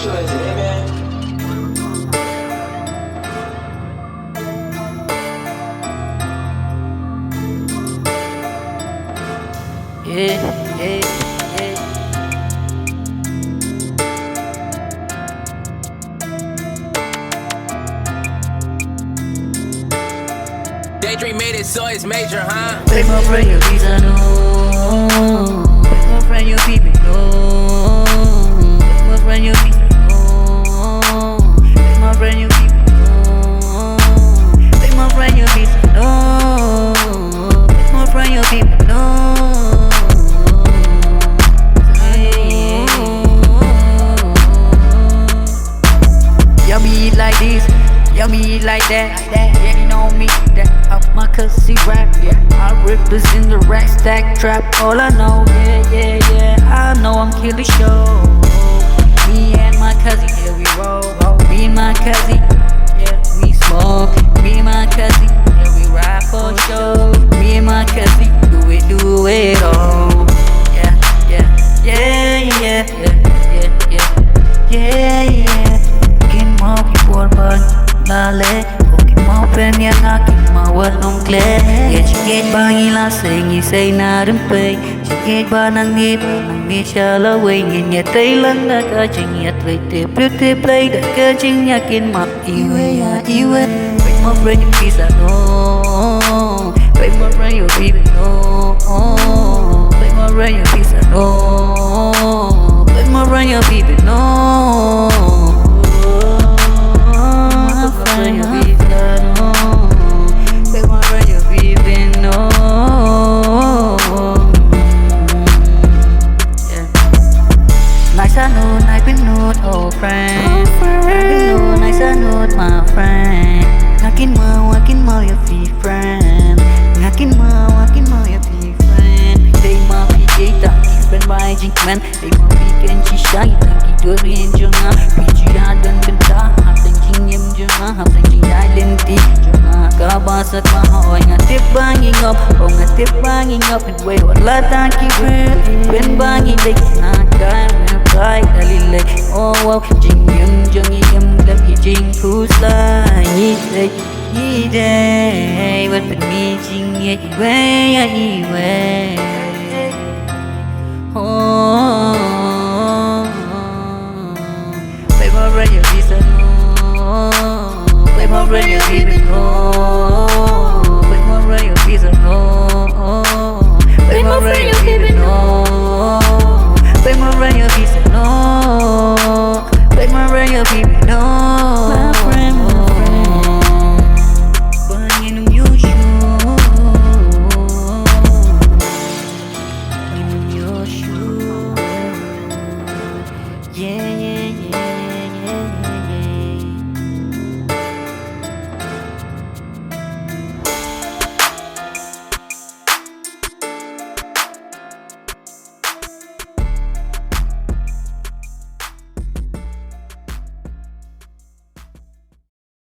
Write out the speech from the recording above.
Yeah, yeah, yeah. Daydream made it so it's major, huh? Make my friend your visa, no. Make my friend your people, no. Make my friend your visa, no. Make my friend your people, no. Make my friend your visa, no. Make my friend your people, no. Yummy like this, yummy like that. Yeah, you know me, that up my cussy rap. Yeah, I represent the rack stack trap. All I know, yeah. I know I'm kill the show. Me and my cousin, yeah, we roll. Me and my cousin, yeah, we smoke. Me and my cousin, yeah, we rap for show. Me and my cousin, do it all. Yeah. Mau keyboard ban lale Oke mau pen yang akin mau nong kle Ya cikit bangi la sengi say na rempay Cikit ba nang ngip shala way ngin ya tay lang na ka ching ya play te play da ka ching ya kin mak iwe Break my friend your pizza no Break my friend your baby no Break my friend your pizza no Break my friend your baby no I've been nude, oh friend. I've been nude, nice and nude, my friend. Ngakin mau ya fi friend. Ngakin mau ya fi friend. Day ma fi day tak friend by jink man. Day ma fi ken chi shang tak tidur rin jangan. Pi dan benta hap dan jing yem jangan. Hap dan jing dai lenti jangan. Kabasat mahoy ngatip banging up. Oh ngatip banging up and way wala tak kiwil. Ben banging day nakan. Like dalilay oh wow jing yum jung yum lam hi jing who's like ni day what but me jing ye way oh play my radio visa no play my radio visa no play my radio visa no play my radio visa no Play my radio visa, no. Play my radio visa.